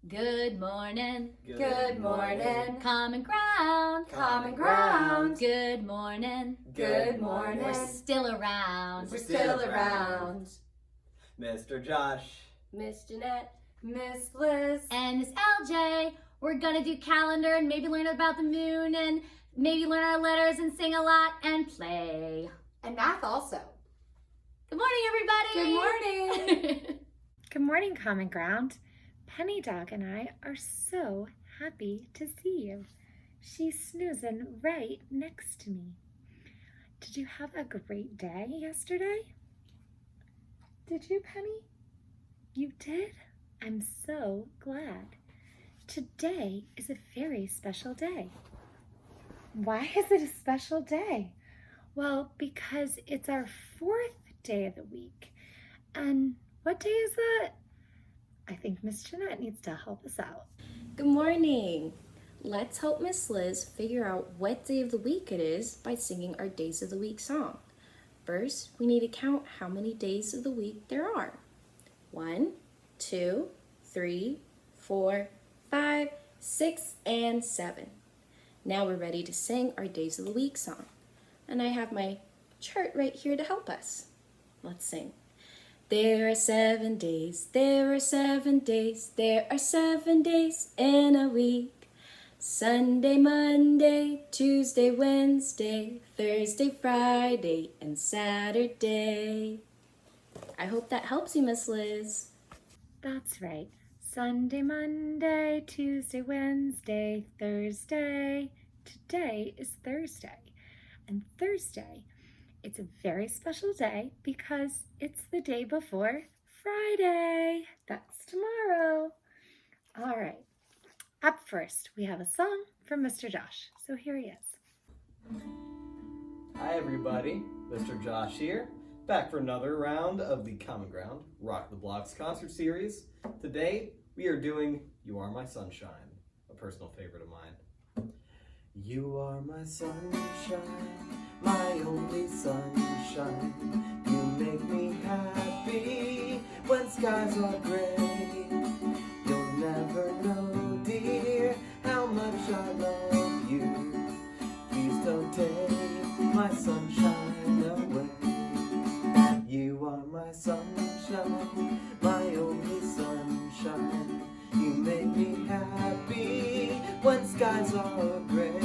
Good morning. Good morning. Common ground. Common ground. Good morning. Good morning. We're still around. We're still around. Mr. Josh. Miss Jeanette. Miss Liz. And Miss LJ. We're gonna do calendar and maybe learn about the moon and maybe learn our letters and sing a lot and play. And math also. Good morning, everybody. Good morning. Good morning, Common Ground. Penny Dog and I are so happy to see you. She's snoozing right next to me. Did you have a great day yesterday? Did you, Penny? You did? I'm so glad. Today is a very special day. Why is it a special day? Well, because it's our 4th day of the week. And what day is that? I think Miss Jeanette needs to help us out. Good morning. Let's help Miss Liz figure out what day of the week it is by singing our Days of the Week song. First, we need to count how many days of the week there are. 1, 2, 3, 4, 5, 6, and 7. Now we're ready to sing our Days of the Week song. And I have my chart right here to help us. Let's sing. There are 7 days, there are 7 days, there are 7 days in a week. Sunday, Monday, Tuesday, Wednesday, Thursday, Friday, and Saturday. I hope that helps you, Miss Liz. That's right. Sunday, Monday, Tuesday, Wednesday, Thursday. Today is Thursday. And Thursday, it's a very special day because it's the day before Friday. That's tomorrow. All right. Up first, we have a song from Mr. Josh. So here he is. Hi everybody, Mr. Josh here, back for another round of the Common Ground Rock the Blocks concert series. Today we are doing You Are My Sunshine, a personal favorite of mine. You are my sunshine, my only sunshine. You make me happy when skies are gray. You'll never know, dear, how much I love you. Please don't take my sunshine away. You are my sunshine, my only sunshine. You make me happy when skies are gray.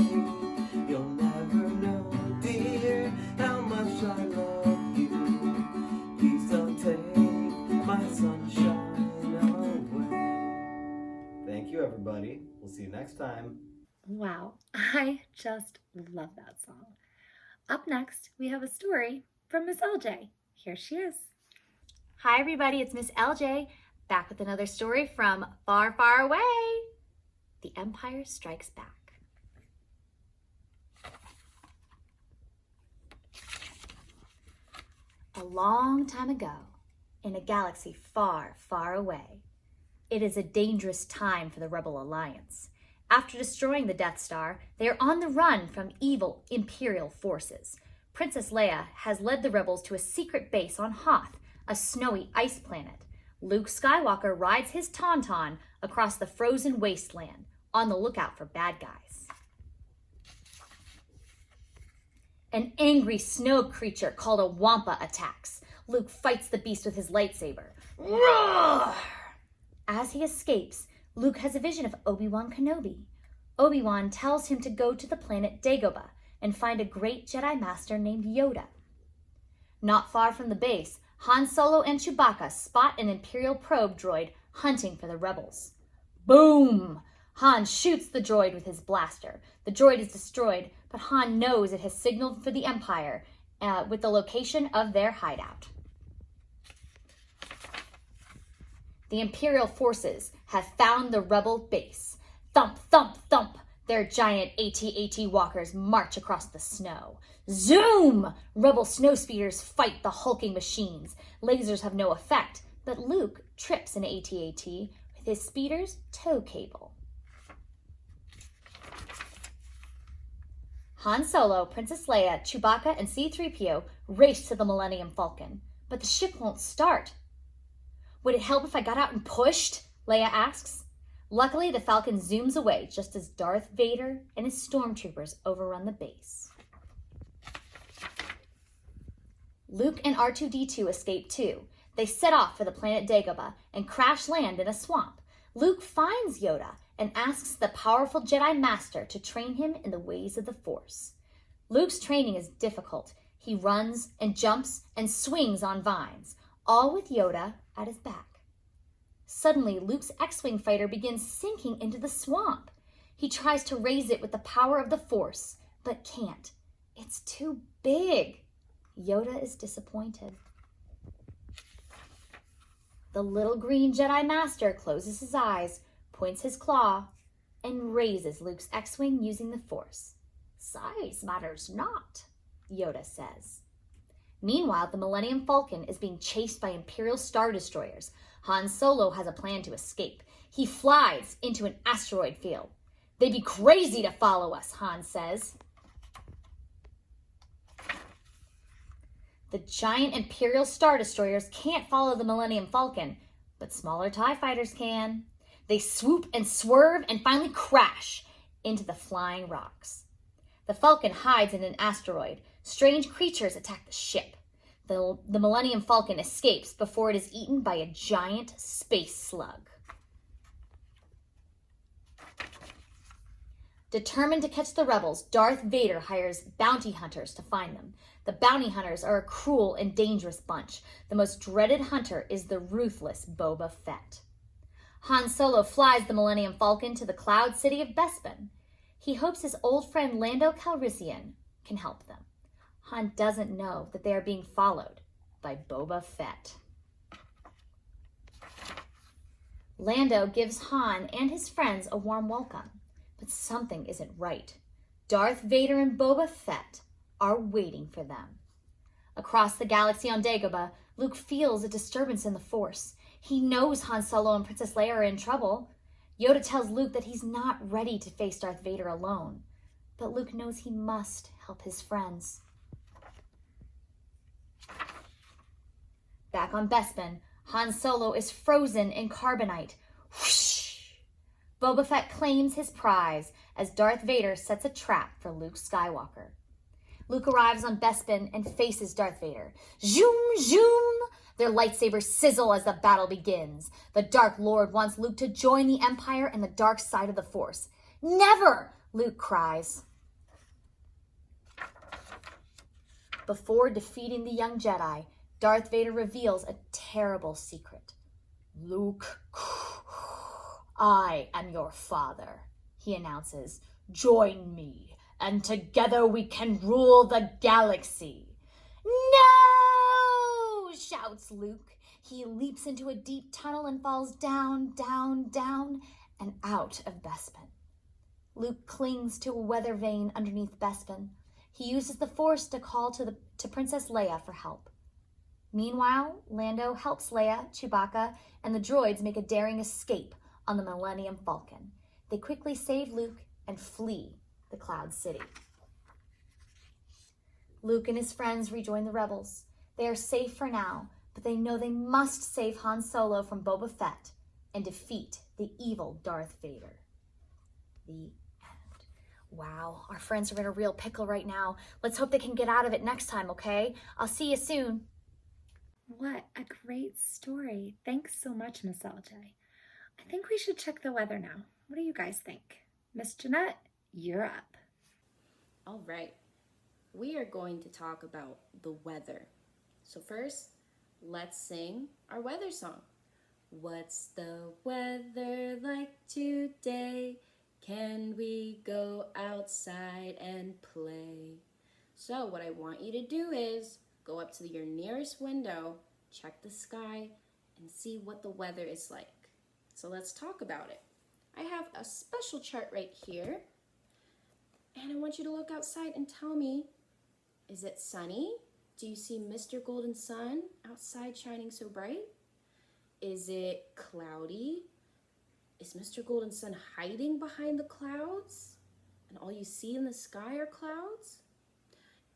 You'll never know, dear, how much I love you. Please don't take my sunshine away. Thank you, everybody. We'll see you next time. Wow, I just love that song. Up next, we have a story from Miss LJ. Here she is. Hi, everybody. It's Miss LJ, back with another story from far, far away. The Empire Strikes Back. A long time ago, in a galaxy far, far away, it is a dangerous time for the Rebel Alliance. After destroying the Death Star, they are on the run from evil Imperial forces. Princess Leia has led the rebels to a secret base on Hoth, a snowy ice planet. Luke Skywalker rides his Tauntaun across the frozen wasteland, on the lookout for bad guys. An angry snow creature called a Wampa attacks. Luke fights the beast with his lightsaber. Roar! As he escapes, Luke has a vision of Obi-Wan Kenobi. Obi-Wan tells him to go to the planet Dagobah and find a great Jedi Master named Yoda. Not far from the base, Han Solo and Chewbacca spot an Imperial probe droid hunting for the rebels. Boom! Han shoots the droid with his blaster. The droid is destroyed, but Han knows it has signaled for the Empire with the location of their hideout. The Imperial forces have found the rebel base. Thump, thump, thump! Their giant AT-AT walkers march across the snow. Zoom! Rebel snowspeeders fight the hulking machines. Lasers have no effect, but Luke trips an AT-AT with his speeder's tow cable. Han Solo, Princess Leia, Chewbacca, and C-3PO race to the Millennium Falcon, but the ship won't start. Would it help if I got out and pushed? Leia asks. Luckily, the Falcon zooms away just as Darth Vader and his stormtroopers overrun the base. Luke and R2-D2 escape too. They set off for the planet Dagobah and crash land in a swamp. Luke finds Yoda and asks the powerful Jedi Master to train him in the ways of the Force. Luke's training is difficult. He runs and jumps and swings on vines, all with Yoda at his back. Suddenly, Luke's X-Wing fighter begins sinking into the swamp. He tries to raise it with the power of the Force, but can't. It's too big. Yoda is disappointed. The little green Jedi Master closes his eyes, points his claw, and raises Luke's X-Wing using the Force. Size matters not, Yoda says. Meanwhile, the Millennium Falcon is being chased by Imperial Star Destroyers. Han Solo has a plan to escape. He flies into an asteroid field. They'd be crazy to follow us, Han says. The giant Imperial Star Destroyers can't follow the Millennium Falcon, but smaller TIE fighters can. They swoop and swerve and finally crash into the flying rocks. The Falcon hides in an asteroid. Strange creatures attack the ship. The Millennium Falcon escapes before it is eaten by a giant space slug. Determined to catch the rebels, Darth Vader hires bounty hunters to find them. The bounty hunters are a cruel and dangerous bunch. The most dreaded hunter is the ruthless Boba Fett. Han Solo flies the Millennium Falcon to the cloud city of Bespin. He hopes his old friend Lando Calrissian can help them. Han doesn't know that they are being followed by Boba Fett. Lando gives Han and his friends a warm welcome, but something isn't right. Darth Vader and Boba Fett are waiting for them. Across the galaxy on Dagobah, Luke feels a disturbance in the Force. He knows Han Solo and Princess Leia are in trouble. Yoda tells Luke that he's not ready to face Darth Vader alone, but Luke knows he must help his friends. Back on Bespin, Han Solo is frozen in carbonite. Whoosh! Boba Fett claims his prize as Darth Vader sets a trap for Luke Skywalker. Luke arrives on Bespin and faces Darth Vader. Zoom, zoom! Their lightsabers sizzle as the battle begins. The Dark Lord wants Luke to join the Empire and the dark side of the Force. Never! Luke cries. Before defeating the young Jedi, Darth Vader reveals a terrible secret. Luke, I am your father, he announces. Join me, and together we can rule the galaxy. No! Shouts Luke. He leaps into a deep tunnel and falls down, down, down, and out of Bespin. Luke clings to a weather vane underneath Bespin. He uses the Force to call to Princess Leia for help. Meanwhile, Lando helps Leia, Chewbacca, and the droids make a daring escape on the Millennium Falcon. They quickly save Luke and flee the Cloud City. Luke and his friends rejoin the rebels. They are safe for now, but they know they must save Han Solo from Boba Fett and defeat the evil Darth Vader. The end. Wow, our friends are in a real pickle right now. Let's hope they can get out of it next time, okay? I'll see you soon. What a great story. Thanks so much, Miss LJ. I think we should check the weather now. What do you guys think? Miss Jeanette, you're up. All right, we are going to talk about the weather. So first, let's sing our weather song. What's the weather like today? Can we go outside and play? So what I want you to do is go up to your nearest window, check the sky, and see what the weather is like. So let's talk about it. I have a special chart right here, and I want you to look outside and tell me, is it sunny? Do you see Mr. Golden Sun outside shining so bright? Is it cloudy? Is Mr. Golden Sun hiding behind the clouds, and all you see in the sky are clouds?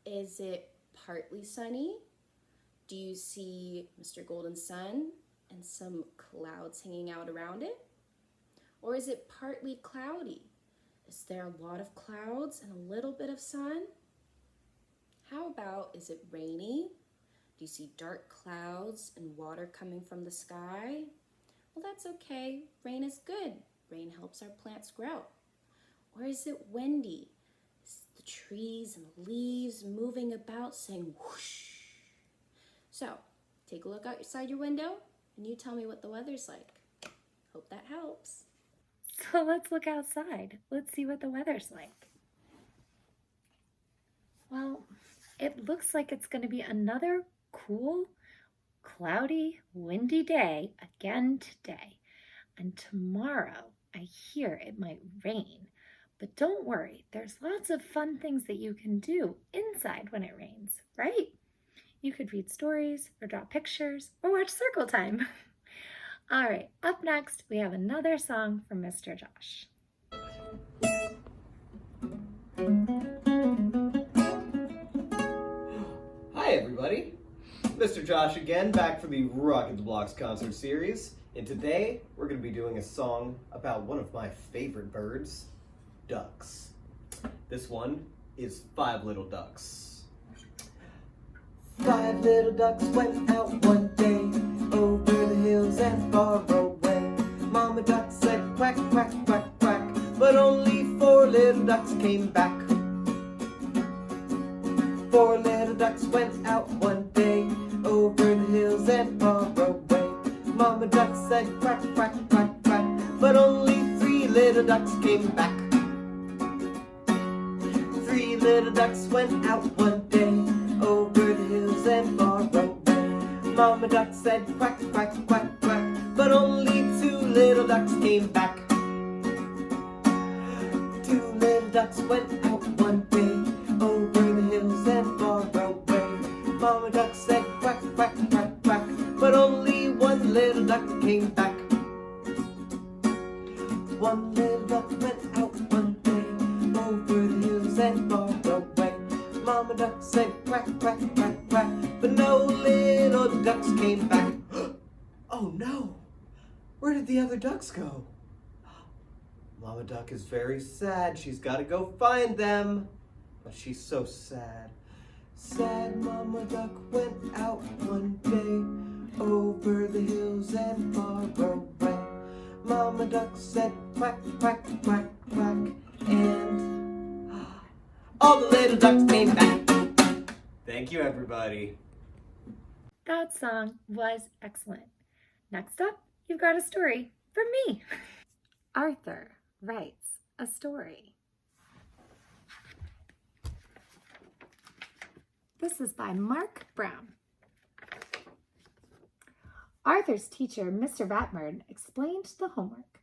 Is it partly sunny? Do you see Mr. Golden Sun and some clouds hanging out around it? Or is it partly cloudy? Is there a lot of clouds and a little bit of sun? How about, is it rainy? Do you see dark clouds and water coming from the sky? Well, that's okay. Rain is good. Rain helps our plants grow. Or is it windy? Is the trees and the leaves moving about saying whoosh? So, take a look outside your window and you tell me what the weather's like. Hope that helps. So let's look outside. Let's see what the weather's like. Well, it looks like it's going to be another cool, cloudy, windy day again today. And tomorrow, I hear it might rain. But don't worry, there's lots of fun things that you can do inside when it rains, right? You could read stories or draw pictures or watch Circle Time. All right, up next, we have another song from Mr. Josh. Hi everybody, Mr. Josh again, back for the Rocket the Blocks concert series. And today, we're going to be doing a song about one of my favorite birds, ducks. This one is 5 Little Ducks. 5 little ducks went out one day, over the hills and far away. Mama duck said quack, quack, quack, quack, but only 4 little ducks came back. 4 little ducks went out one day, over the hills and far away. Mama duck said quack, quack, quack, quack, but only 3 little ducks came back. 3 little ducks went out one day, over the hills and far away. Mama duck said quack, quack, quack, quack, but only 2 little ducks came back. 2 little ducks went out one day, over the hills and far away. Mama duck said quack, quack, quack, quack, but only 1 little duck came back. 1 little duck went out one day, over the hills and far away. Mama duck said quack, quack, quack, quack, but no little ducks came back. Oh no! Where did the other ducks go? Mama duck is very sad. She's got to go find them. But she's so sad. Sad Mama duck went out one day, over the hills and far away. Mama duck said quack, quack, quack, quack, and all the little ducks came back. Thank you, everybody. That song was excellent. Next up, you've got a story from me. Arthur writes a story. This is by Mark Brown. Arthur's teacher, Mr. Ratburn, explained the homework.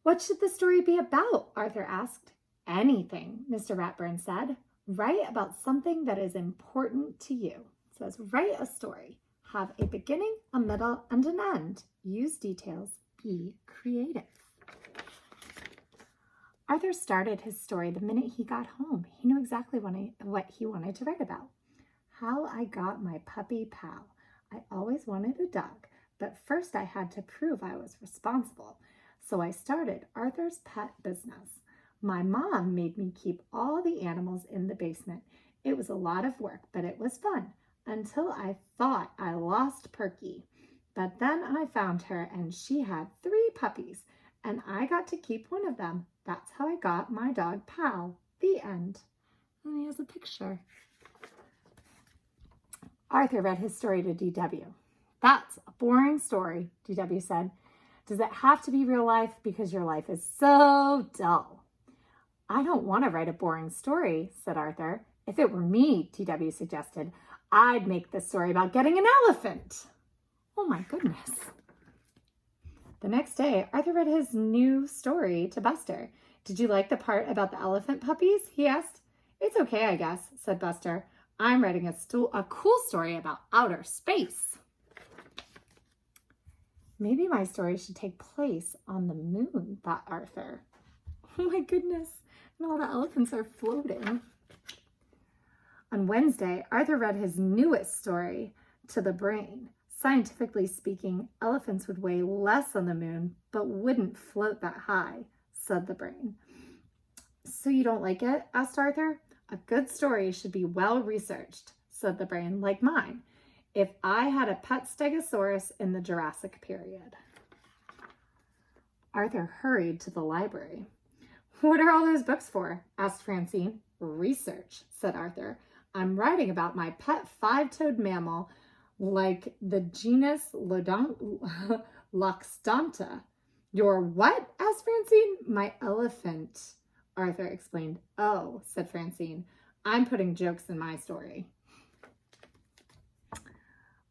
What should the story be about? Arthur asked. Anything, Mr. Ratburn said. Write about something that is important to you. It says, write a story. Have a beginning, a middle, and an end. Use details. Be creative. Arthur started his story the minute he got home. He knew exactly what he wanted to write about. How I got my puppy pal. I always wanted a dog, but first I had to prove I was responsible. So I started Arthur's pet business. My mom made me keep all the animals in the basement. It was a lot of work, but it was fun, until I thought I lost Perky. But then I found her, and she had 3 puppies, and I got to keep one of them. That's how I got my dog Pal. The end. And he has a picture. Arthur read his story to DW. That's a boring story, DW said. Does it have to be real life? Because your life is so dull. I don't want to write a boring story, said Arthur. If it were me, DW suggested, I'd make this story about getting an elephant. Oh my goodness. The next day, Arthur read his new story to Buster. Did you like the part about the elephant puppies? He asked. It's okay, I guess, said Buster. I'm writing a cool story about outer space. Maybe my story should take place on the moon, thought Arthur. Oh my goodness, and all the elephants are floating. On Wednesday, Arthur read his newest story to the brain. Scientifically speaking, elephants would weigh less on the moon, but wouldn't float that high, said the brain. So you don't like it? Asked Arthur. A good story should be well researched, said the brain, like mine. If I had a pet stegosaurus in the Jurassic period. Arthur hurried to the library. What are all those books for? Asked Francine. Research, said Arthur. I'm writing about my pet five-toed mammal, like the genus Loxodonta. Your what? Asked Francine. My elephant, Arthur explained. Oh, said Francine. I'm putting jokes in my story.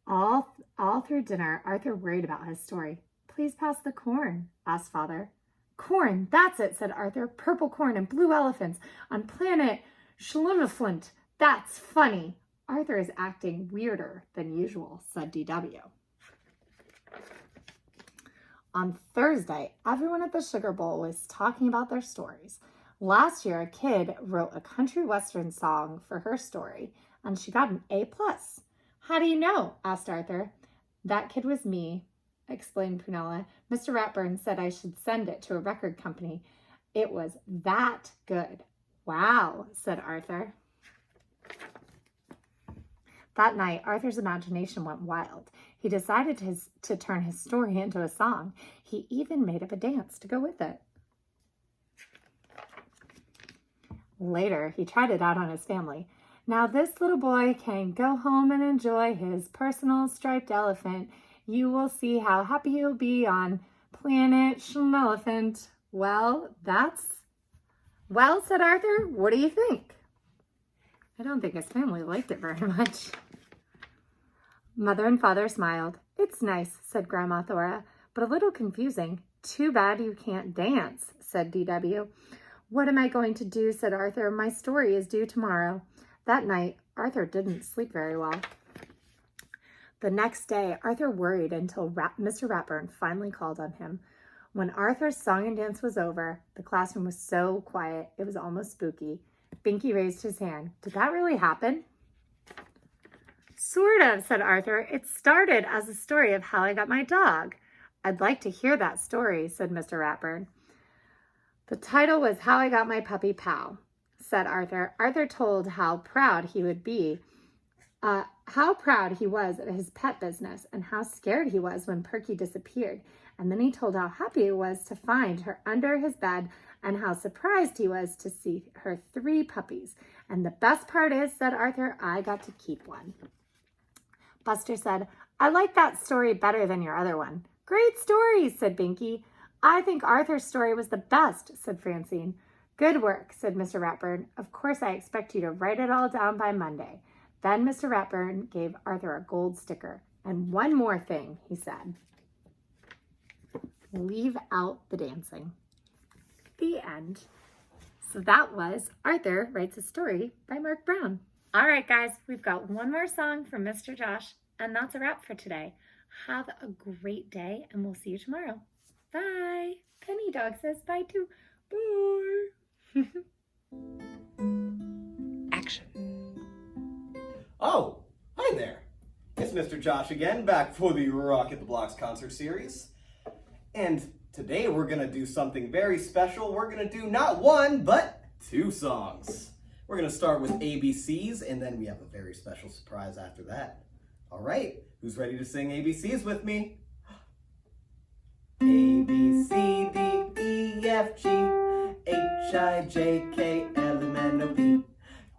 All through dinner, Arthur worried about his story. Please pass the corn, asked Father. Corn, that's it, said Arthur. Purple corn and blue elephants on planet Schlimmerflint. That's funny. Arthur is acting weirder than usual, said DW. On Thursday, everyone at the Sugar Bowl was talking about their stories. Last year, a kid wrote a country western song for her story, and she got an A+. How do you know? Asked Arthur. That kid was me, explained Prunella. Mr. Ratburn said I should send it to a record company. It was that good. Wow, said Arthur. That night, Arthur's imagination went wild. He decided to turn his story into a song. He even made up a dance to go with it. Later, he tried it out on his family. Now this little boy can go home and enjoy his personal striped elephant. You will see how happy he'll be on planet Schmelephant. Well, said Arthur, what do you think? I don't think his family liked it very much. Mother and Father smiled. It's nice, said Grandma Thora, but a little confusing. Too bad you can't dance, said DW. What am I going to do, said Arthur. My story is due tomorrow. That night, Arthur didn't sleep very well. The next day, Arthur worried until Mr. Ratburn finally called on him. When Arthur's song and dance was over, the classroom was so quiet, it was almost spooky. Binky raised his hand. Did that really happen? Sort of, said Arthur. It started as a story of how I got my dog. I'd like to hear that story, said Mr. Ratburn. The title was How I Got My Puppy Pal, said Arthur. Arthur told how proud he was of his pet business and how scared he was when Perky disappeared. And then he told how happy he was to find her under his bed and how surprised he was to see her 3 puppies. And the best part is, said Arthur, I got to keep one. Buster said, I like that story better than your other one. Great story, said Binky. I think Arthur's story was the best, said Francine. Good work, said Mr. Ratburn. Of course, I expect you to write it all down by Monday. Then Mr. Ratburn gave Arthur a gold sticker. And one more thing, he said. Leave out the dancing. The end. So that was Arthur Writes a Story by Mark Brown. All right, guys, we've got one more song from Mr. Josh, and that's a wrap for today. Have a great day, and we'll see you tomorrow. Bye. Penny Dog says bye too. Bye. Action. Oh, hi there. It's Mr. Josh again, back for the Rock at the Blocks concert series. And today we're going to do something very special. We're going to do not one, but 2 songs. We're going to start with ABCs, and then we have a very special surprise after that. All right, who's ready to sing ABCs with me? A, B, C, D, E, F, G, H, I, J, K, L, M, N, O, P,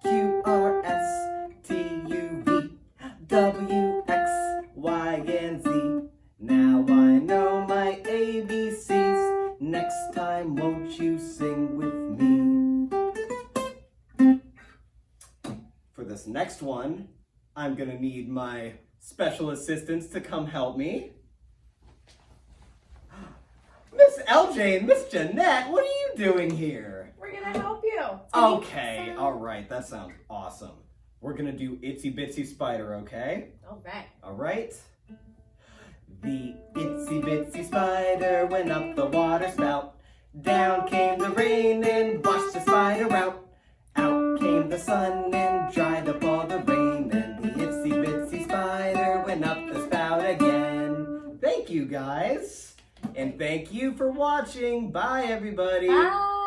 Q, R, S, T, U, V, W, X, Y, and Z. Now I know my ABCs. Next time, won't you sing with me? For this next one, I'm gonna need my special assistants to come help me. Miss LJ and Miss Jeanette, what are you doing here? We're gonna help you. Okay, all right, that sounds awesome. We're gonna do Itsy Bitsy Spider, okay? All right. All right. The itsy bitsy spider went up the water spout. Down came the rain and washed the spider out. Out came the sun and dried up all the rain. And the itsy bitsy spider went up the spout again. is. And thank you for watching. Bye, everybody. Bye.